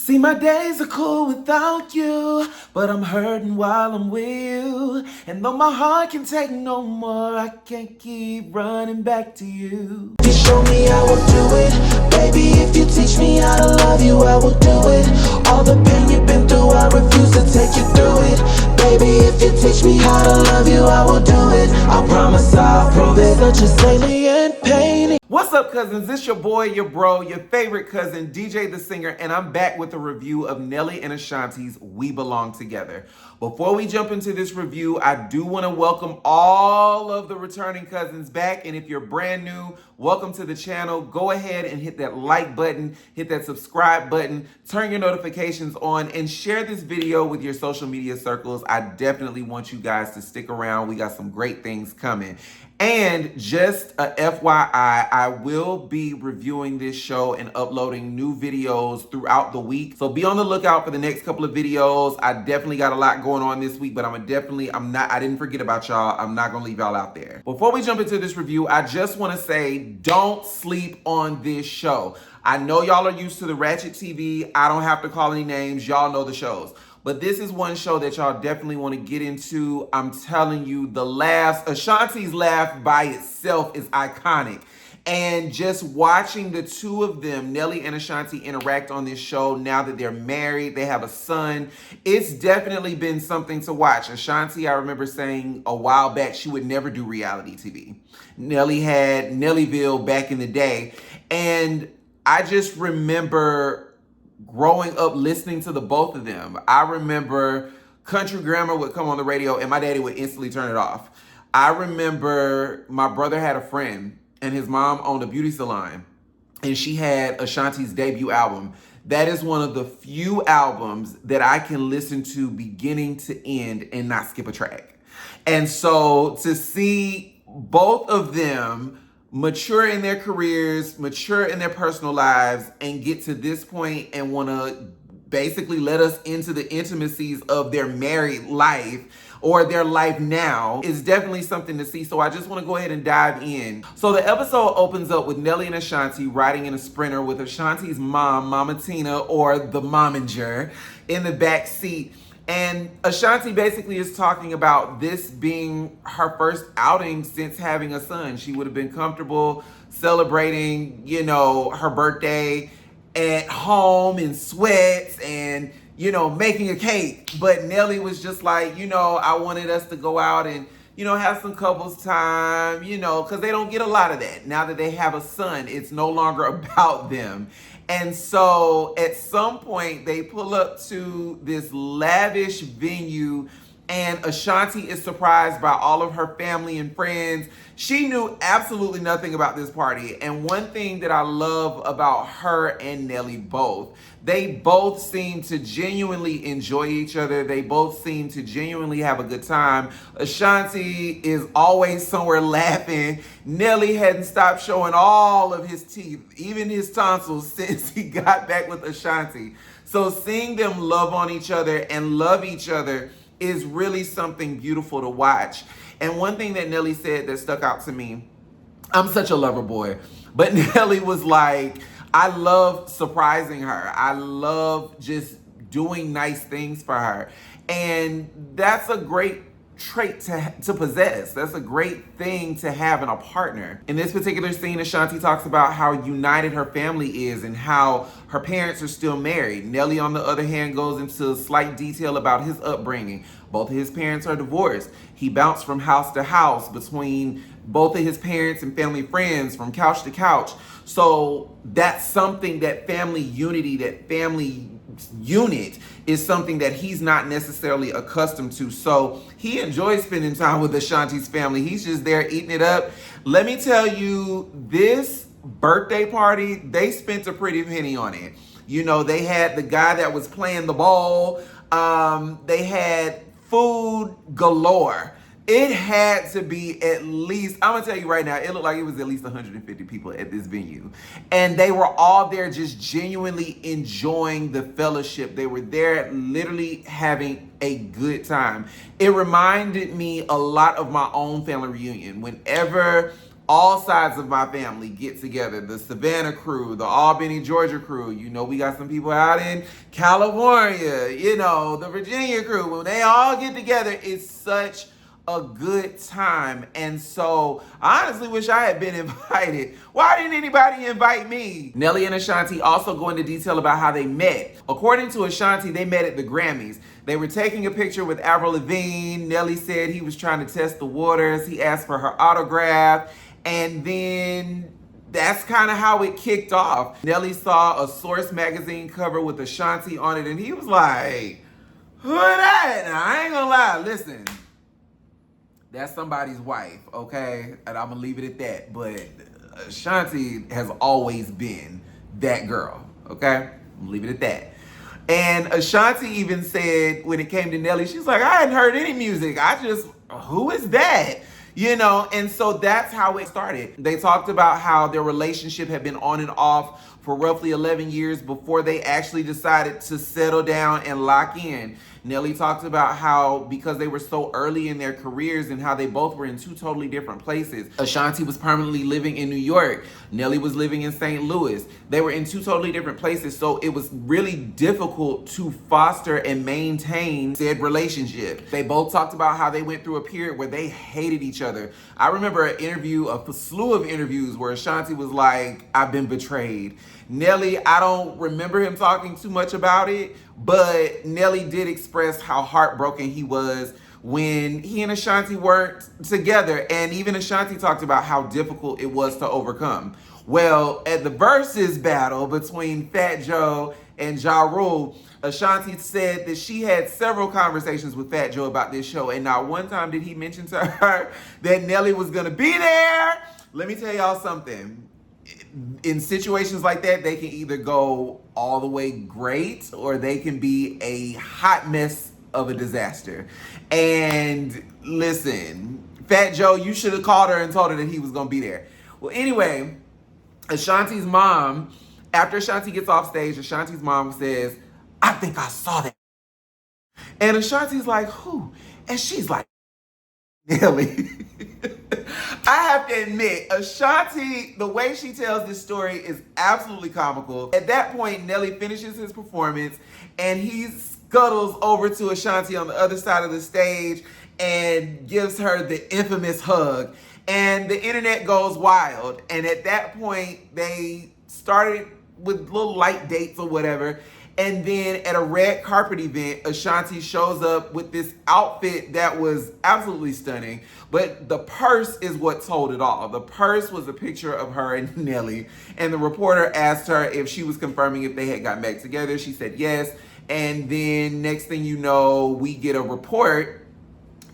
See, my days are cool without you, but I'm hurting while I'm with you. And though my heart can take no more, I can't keep running back to you. If you show me, I will do it. Baby, if you teach me how to love you, I will do it. All the pain you've been through, I refuse to take you through it. Baby, if you teach me how to love you, I will do it. I promise I'll prove it. Such a salient pain. What's up, cousins? It's your boy, your bro, your favorite cousin, DJ the Singer, and I'm back with a review of Nelly and Ashanti's We Belong Together. Before we jump into this review, I do want to welcome all of the returning cousins back, and if you're brand new, welcome to the channel. Go ahead and hit that like button, hit that subscribe button, turn your notifications on, and share this video with your social media circles. I definitely want you guys to stick around. We got some great things coming. And just a FYI, I will be reviewing this show and uploading new videos throughout the week. So be on the lookout for the next couple of videos. I definitely got a lot going on this week, but I didn't forget about y'all. I'm not gonna leave y'all out there. Before we jump into this review, I just wanna say, don't sleep on this show. I know y'all are used to the Ratchet TV. I don't have to call any names. Y'all know the shows. But this is one show that y'all definitely want to get into. I'm telling you, the laughs, Ashanti's laugh by itself is iconic. And just watching the two of them, Nelly and Ashanti, interact on this show now that they're married, they have a son, it's definitely been something to watch. Ashanti, I remember saying a while back, she would never do reality TV. Nelly had Nellyville back in the day. And I just remember growing up listening to the both of them. I remember Country Grammar would come on the radio and my daddy would instantly turn it off. I remember my brother had a friend and his mom owned a beauty salon and she had Ashanti's debut album. That is one of the few albums that I can listen to beginning to end and not skip a track. And so to see both of them mature in their careers, mature in their personal lives, and get to this point and want to basically let us into the intimacies of their married life or their life now is definitely something to see. So I just want to go ahead and dive in. So the episode opens up with Nelly and Ashanti riding in a Sprinter with Ashanti's mom, Mama Tina, or the momager, in the back seat. And Ashanti basically is talking about this being her first outing since having a son. She would have been comfortable celebrating, her birthday at home in sweats and, making a cake. But Nelly was just like, I wanted us to go out and, have some couples time, because they don't get a lot of that. Now that they have a son, it's no longer about them. And so at some point they pull up to this lavish venue and Ashanti is surprised by all of her family and friends. She knew absolutely nothing about this party. And one thing that I love about her and Nelly both, they both seem to genuinely enjoy each other. They both seem to genuinely have a good time. Ashanti is always somewhere laughing. Nelly hadn't stopped showing all of his teeth, even his tonsils, since he got back with Ashanti. So seeing them love on each other and love each other is really something beautiful to watch. And one thing that Nelly said that stuck out to me, I'm such a lover boy, but Nelly was like, I love surprising her. I love just doing nice things for her. And that's a great trait to possess. That's a great thing to have in a partner. In this particular scene, Ashanti talks about how united her family is and how her parents are still married. Nelly, on the other hand, goes into slight detail about his upbringing. Both of his parents are divorced. He bounced from house to house between both of his parents and family friends, from couch to couch. So that's something, that family unity, that family unit is something that he's not necessarily accustomed to. So he enjoys spending time with Ashanti's family. He's just there eating it up. Let me tell you, this birthday party, they spent a pretty penny on it. They had the guy that was playing the ball. They had food galore. It had to be at least, I'm gonna tell you right now, it looked like it was at least 150 people at this venue. And they were all there just genuinely enjoying the fellowship. They were there literally having a good time. It reminded me a lot of my own family reunion. Whenever all sides of my family get together. The Savannah crew, the Albany, Georgia crew. You know, we got some people out in California, you know, the Virginia crew. When they all get together, it's such a good time. And so I honestly wish I had been invited. Why didn't anybody invite me? Nelly and Ashanti also go into detail about how they met. According to Ashanti, they met at the Grammys. They were taking a picture with Avril Lavigne. Nelly said he was trying to test the waters. He asked for her autograph. And then that's kind of how it kicked off. Nelly saw a Source magazine cover with Ashanti on it, and he was like, who that? Now, I ain't gonna lie, listen, that's somebody's wife, okay? And I'm gonna leave it at that. But Ashanti has always been that girl, okay? I'm gonna leave it at that. And Ashanti even said when it came to Nelly, she's like, I hadn't heard any music. Who is that? You know, and so that's how it started. They talked about how their relationship had been on and off for roughly 11 years before they actually decided to settle down and lock in. Nelly talked about how because they were so early in their careers and how they both were in two totally different places. Ashanti was permanently living in New York. Nelly was living in St. Louis. They were in two totally different places, so it was really difficult to foster and maintain said relationship. They both talked about how they went through a period where they hated each other. I remember an interview, a slew of interviews where Ashanti was like, I've been betrayed. Nelly, I don't remember him talking too much about it, but Nelly did express how heartbroken he was when he and Ashanti weren't together. And even Ashanti talked about how difficult it was to overcome. Well, at the Versus battle between Fat Joe and Ja Rule, Ashanti said that she had several conversations with Fat Joe about this show, and not one time did he mention to her that Nelly was gonna be there. Let me tell y'all something. In situations like that, they can either go all the way great or they can be a hot mess of a disaster. And listen, Fat Joe, you should have called her and told her that he was gonna be there. Well, anyway, Ashanti's mom, after Ashanti gets off stage, Ashanti's mom says, I think I saw that. And Ashanti's like, who? And she's like, Nelly. I have to admit, Ashanti, the way she tells this story is absolutely comical. At that point, Nelly finishes his performance and he scuttles over to Ashanti on the other side of the stage and gives her the infamous hug. And the internet goes wild. And at that point, they started with little light dates or whatever. And then at a red carpet event, Ashanti shows up with this outfit that was absolutely stunning. But the purse is what told it all. The purse was a picture of her and Nelly. And the reporter asked her if she was confirming if they had gotten back together. She said yes. And then next thing you know, we get a report,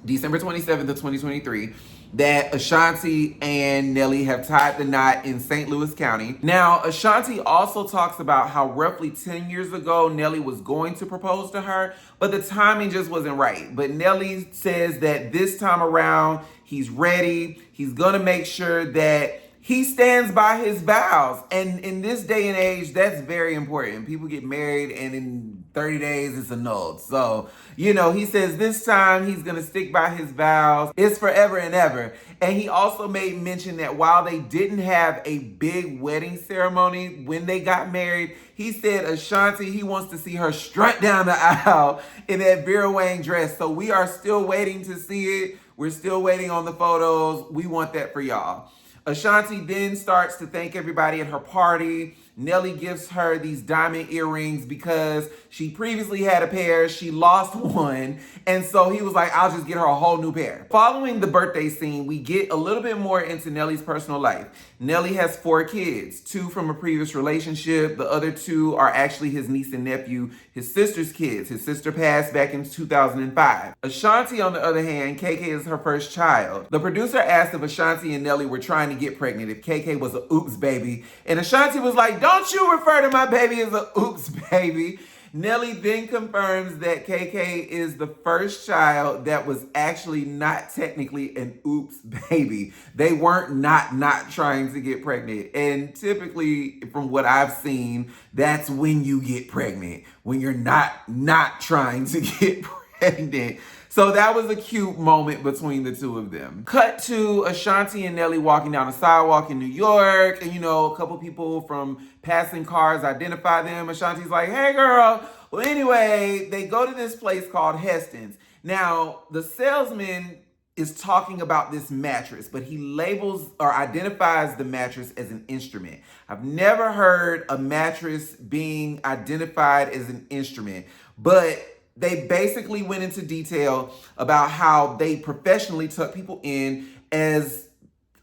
December 27th of 2023, that Ashanti and Nelly have tied the knot in St. Louis County. Now, Ashanti also talks about how roughly 10 years ago, Nelly was going to propose to her, but the timing just wasn't right. But Nelly says that this time around, he's ready. He's gonna make sure that he stands by his vows. And in this day and age, that's very important. People get married and in 30 days, it's annulled. So, you know, he says this time he's gonna stick by his vows. It's forever and ever. And he also made mention that while they didn't have a big wedding ceremony when they got married, he said Ashanti, he wants to see her strut down the aisle in that Vera Wang dress. So we are still waiting to see it. We're still waiting on the photos. We want that for y'all. Ashanti then starts to thank everybody at her party. Nelly gives her these diamond earrings because she previously had a pair, she lost one, and so he was like, I'll just get her a whole new pair. Following the birthday scene, we get a little bit more into Nelly's personal life. Nelly has 4 kids, 2 from a previous relationship. The other 2 are actually his niece and nephew, his sister's kids. His sister passed back in 2005. Ashanti, on the other hand, KK is her first child. The producer asked if Ashanti and Nelly were trying to get pregnant, if KK was a oops baby, and Ashanti was like, don't you refer to my baby as a oops baby. Nelly then confirms that KK is the first child that was actually not technically an oops baby. They weren't not trying to get pregnant. And typically, from what I've seen, that's when you get pregnant, when you're not trying to get pregnant. So that was a cute moment between the two of them. Cut to Ashanti and Nelly walking down the sidewalk in New York. And, a couple people from passing cars identify them. Ashanti's like, hey, girl. Well, anyway, they go to this place called Heston's. Now, the salesman is talking about this mattress, but he labels or identifies the mattress as an instrument. I've never heard a mattress being identified as an instrument, but they basically went into detail about how they professionally took people in as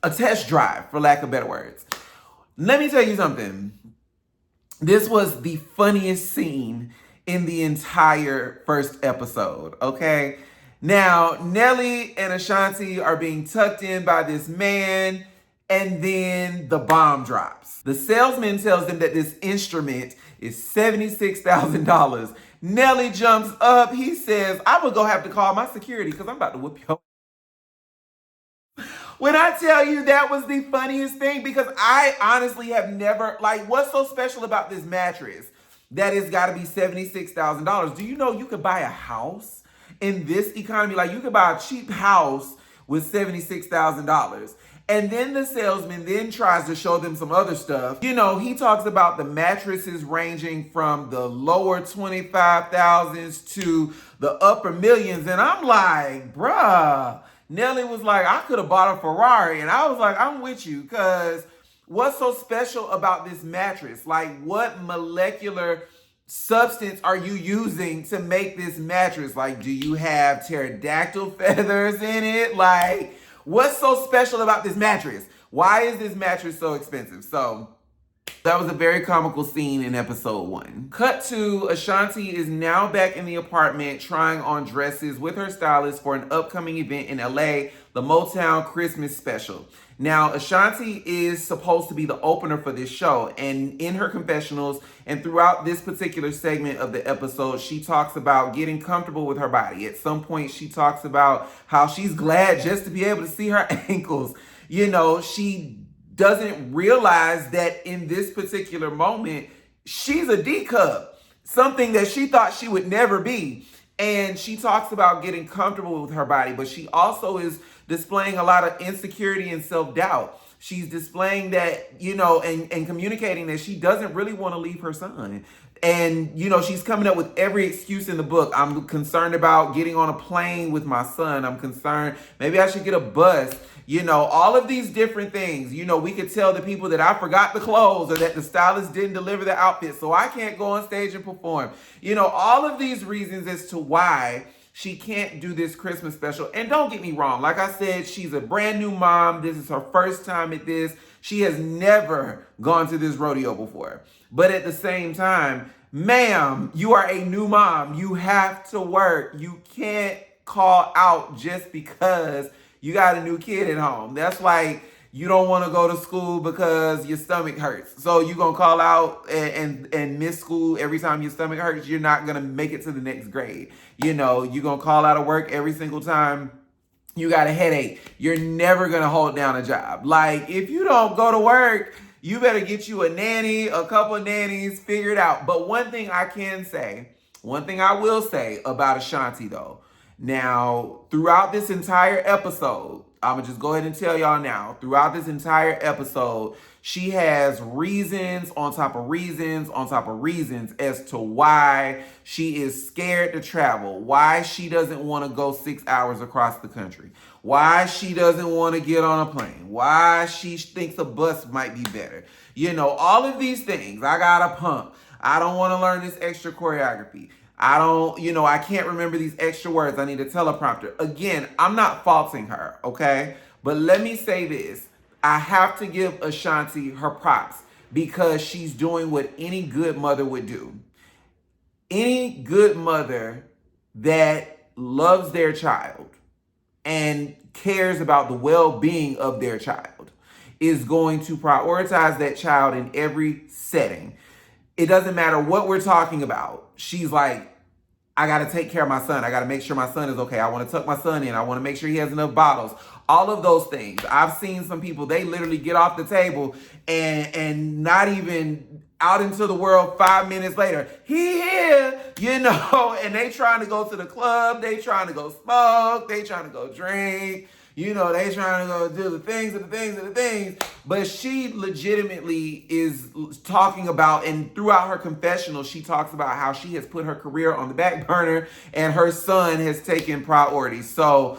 a test drive, for lack of better words. Let me tell you something. This was the funniest scene in the entire first episode, okay? Now, Nelly and Ashanti are being tucked in by this man, and then the bomb drops. The salesman tells them that this instrument is $76,000. Nelly jumps up. He says, I would go have to call my security because I'm about to whoop your. When I tell you that was the funniest thing, because I honestly have never, what's so special about this mattress that it's got to be $76,000? Do you know you could buy a house in this economy? Like, you could buy a cheap house with $76,000. And then the salesman then tries to show them some other stuff. He talks about the mattresses ranging from the lower 25,000s to the upper millions. And I'm like, bruh. Nelly was like, I could have bought a Ferrari. And I was like, I'm with you, because what's so special about this mattress? Like, what molecular substance are you using to make this mattress? Like, do you have pterodactyl feathers in it? Like, what's so special about this mattress? Why is this mattress so expensive? So that was a very comical scene in episode 1. Cut to Ashanti is now back in the apartment trying on dresses with her stylist for an upcoming event in LA, the Motown Christmas special. Now, Ashanti is supposed to be the opener for this show, and in her confessionals and throughout this particular segment of the episode, she talks about getting comfortable with her body. At some point, she talks about how she's glad just to be able to see her ankles. She doesn't realize that in this particular moment, she's a D cup, something that she thought she would never be. And she talks about getting comfortable with her body, but she also is displaying a lot of insecurity and self-doubt. She's displaying that, and communicating that she doesn't really want to leave her son. And, she's coming up with every excuse in the book. I'm concerned about getting on a plane with my son. I'm concerned maybe I should get a bus. All of these different things. We could tell the people that I forgot the clothes or that the stylist didn't deliver the outfit, so I can't go on stage and perform. All of these reasons as to why she can't do this Christmas special. And don't get me wrong. Like I said, she's a brand new mom. This is her first time at this. She has never gone to this rodeo before. But at the same time, ma'am, you are a new mom. You have to work. You can't call out just because you got a new kid at home. That's like you don't want to go to school because your stomach hurts. So you're going to call out and miss school every time your stomach hurts. You're not going to make it to the next grade. You're going to call out of work every single time you got a headache. You're never going to hold down a job. Like, if you don't go to work, you better get you a nanny, a couple of nannies, figure it out. But one thing I will say about Ashanti though, now, throughout this entire episode, I'm going to just go ahead and tell y'all now, throughout this entire episode, she has reasons on top of reasons on top of reasons as to why she is scared to travel, why she doesn't want to go 6 hours across the country, why she doesn't want to get on a plane, why she thinks a bus might be better. All of these things. I got a pump. I don't want to learn this extra choreography. I can't remember these extra words. I need a teleprompter. Again, I'm not faulting her, okay? But let me say this. I have to give Ashanti her props because she's doing what any good mother would do. Any good mother that loves their child and cares about the well-being of their child is going to prioritize that child in every setting. It doesn't matter what we're talking about. She's like, I got to take care of my son. I got to make sure my son is okay. I want to tuck my son in. I want to make sure he has enough bottles. All of those things. I've seen some people, they literally get off the table and not even out into the world 5 minutes later. He here, and they trying to go to the club, they trying to go smoke, they trying to go drink, they trying to go do the things and the things and the things. But she legitimately is talking about, and throughout her confessional, she talks about how she has put her career on the back burner and her son has taken priority. So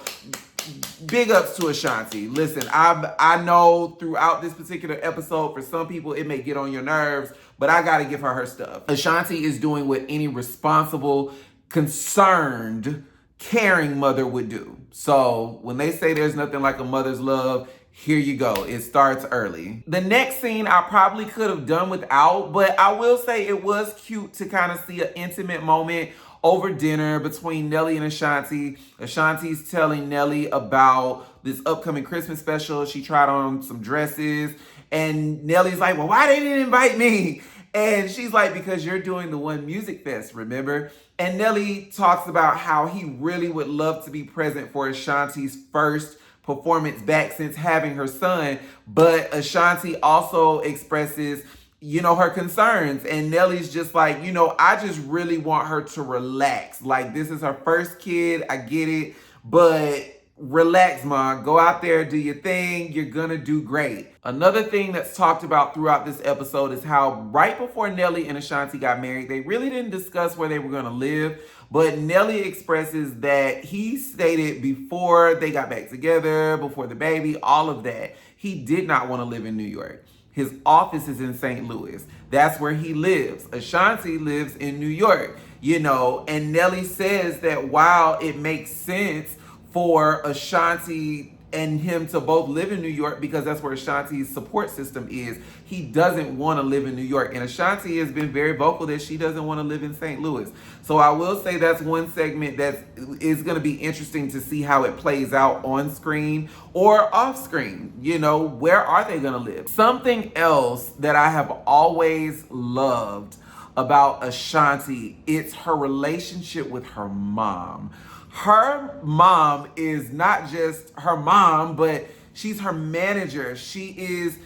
big ups to Ashanti. Listen, I know throughout this particular episode, for some people, it may get on your nerves, but I got to give her stuff. Ashanti is doing what any responsible, concerned, caring mother would do. So when they say there's nothing like a mother's love, here you go. It starts early. The next scene I probably could have done without, but I will say it was cute to kind of see an intimate moment over dinner between Nelly and Ashanti. Ashanti's telling Nelly about this upcoming Christmas special. She tried on some dresses and Nelly's like, well, why they didn't invite me? And she's like, because you're doing the One Music Fest, remember? And Nelly talks about how he really would love to be present for Ashanti's first performance back since having her son. But Ashanti also expresses her concerns. And Nelly's just like, I just really want her to relax. Like, this is her first kid. I get it. But relax, Mom. Go out there, do your thing. You're gonna do great. Another thing that's talked about throughout this episode is how right before Nelly and Ashanti got married, they really didn't discuss where they were gonna live. But Nelly expresses that he stated before they got back together, before the baby, all of that, he did not want to live in New York. His office is in St. Louis. That's where he lives. Ashanti lives in New York, and Nelly says that while it makes sense for Ashanti and him to both live in New York because that's where Ashanti's support system is, he doesn't want to live in New York. And Ashanti has been very vocal that she doesn't want to live in St. Louis. So I will say that's one segment that is going to be interesting to see how it plays out on screen or off screen. Where are they going to live? Something else that I have always loved about Ashanti, it's her relationship with her mom. Her mom is not just her mom, but she's her manager. She is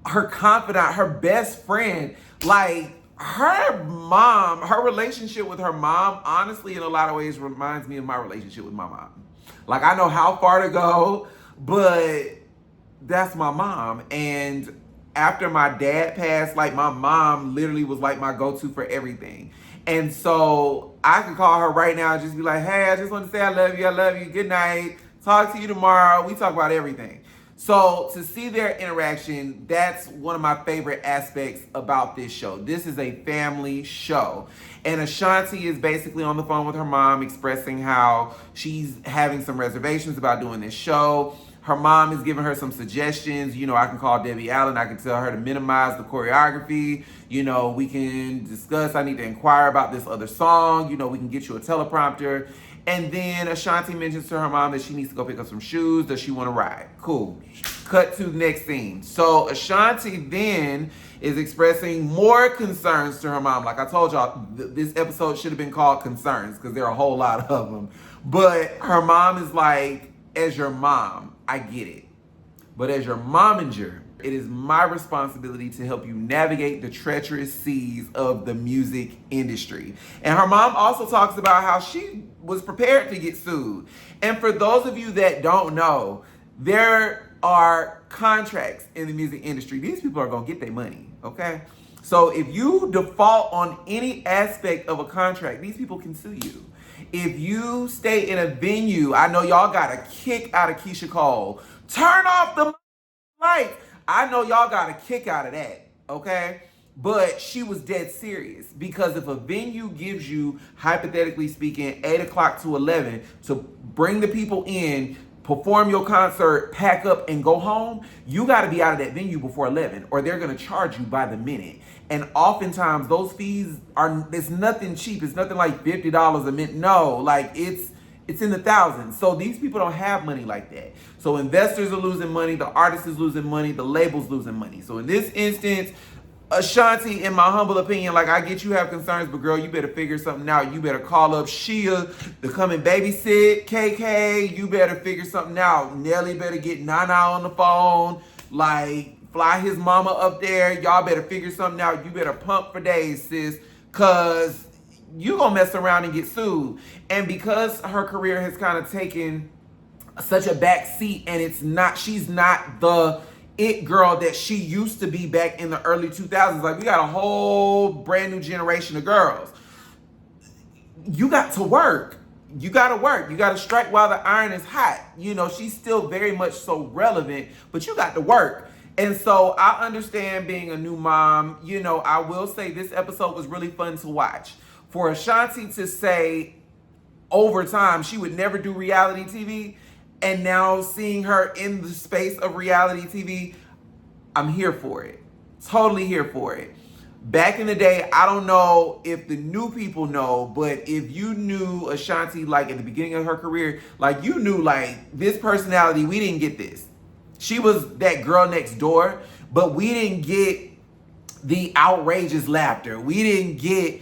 her confidant, her best friend. Like, her mom, her relationship with her mom, honestly, in a lot of ways reminds me of my relationship with my mom. Like, I know how far to go, but that's my mom. And after my dad passed, like, my mom literally was like my go-to for everything. And so I could call her right now and just be like, hey, I just want to say I love you, good night, talk to you tomorrow. We talk about everything. So to see their interaction, that's one of my favorite aspects about this show. This is a family show. And Ashanti is basically on the phone with her mom expressing how she's having some reservations about doing this show. Her mom is giving her some suggestions. I can call Debbie Allen. I can tell her to minimize the choreography. We can discuss. I need to inquire about this other song. We can get you a teleprompter. And then Ashanti mentions to her mom that she needs to go pick up some shoes. Does she want to ride? Cool. Cut to the next scene. So Ashanti then is expressing more concerns to her mom. Like I told y'all, this episode should have been called Concerns because there are a whole lot of them. But her mom is like, as your mom, I get it. But as your momager, it is my responsibility to help you navigate the treacherous seas of the music industry. And her mom also talks about how she was prepared to get sued. And for those of you that don't know, there are contracts in the music industry. These people are gonna get their money, okay? So if you default on any aspect of a contract, these people can sue you. If you stay in a venue, I know y'all got a kick out of Keisha Cole. Turn off the lights. I know y'all got a kick out of that, okay? But she was dead serious because if a venue gives you, hypothetically speaking, 8 o'clock to 11 to bring the people in, perform your concert, pack up, and go home, you got to be out of that venue before 11 or they're going to charge you by the minute. And oftentimes those fees it's nothing cheap. It's nothing like $50 a minute. No, like it's in the thousands. So these people don't have money like that. So investors are losing money. The artist is losing money. The label's losing money. So in this instance, Ashanti, in my humble opinion, like I get you have concerns, but girl, you better figure something out. You better call up Shia to come and babysit KK. You better figure something out. Nelly better get Nana on the phone. Like, fly his mama up there. Y'all better figure something out. You better pump for days, sis, because you gonna mess around and get sued. And because her career has kind of taken such a back seat, and she's not the it girl that she used to be back in the early 2000s. Like, we got a whole brand new generation of girls. You got to work. You got to work. You got to strike while the iron is hot. You know, she's still very much so relevant, but you got to work. And so I understand being a new mom. You know, I will say this episode was really fun to watch. For Ashanti to say over time she would never do reality TV, and now seeing her in the space of reality TV, I'm here for it. Totally here for it. Back in the day, I don't know if the new people know, but if you knew Ashanti like at the beginning of her career, like you knew like this personality, we didn't get this. She was that girl next door, but we didn't get the outrageous laughter. We didn't get,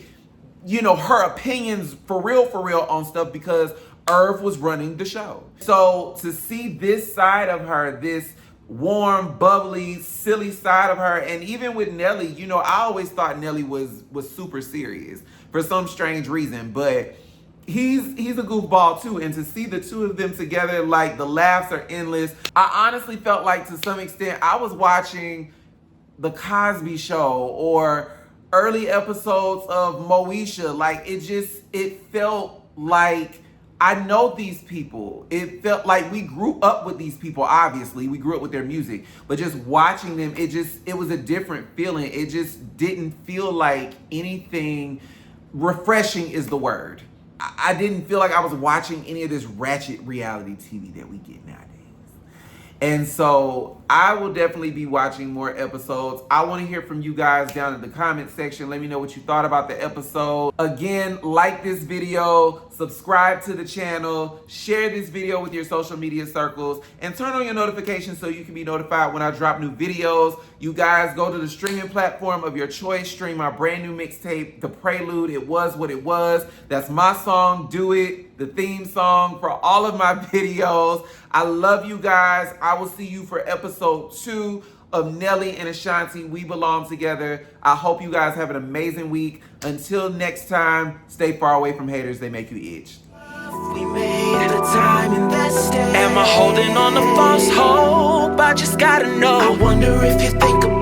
you know, her opinions for real on stuff because Irv was running the show. So to see this side of her, this warm, bubbly, silly side of her, and even with Nelly, you know, I always thought Nelly was super serious for some strange reason, but he's a goofball too. And to see the two of them together, like the laughs are endless. I honestly felt like to some extent I was watching The Cosby Show or early episodes of Moesha. Like it felt like I know these people. It felt like we grew up with these people. Obviously, we grew up with their music, but just watching them, it was a different feeling. It just didn't feel like anything. Refreshing is the word. I didn't feel like I was watching any of this ratchet reality TV that we get nowadays. And so I will definitely be watching more episodes. I want to hear from you guys down in the comment section. Let me know what you thought about the episode. Again, like this video, subscribe to the channel, share this video with your social media circles, and turn on your notifications so you can be notified when I drop new videos. You guys go to the streaming platform of your choice, stream my brand new mixtape, The Prelude, It Was What It Was. That's my song, Do It, the theme song for all of my videos. I love you guys. I will see you for episode 2 of Nelly and Ashanti, We Belong Together. I hope you guys have an amazing week. Until next time, stay far away from haters. They make you itch. We made the time invested. Am I holding on to false hope? I just gotta know. I wonder if you think about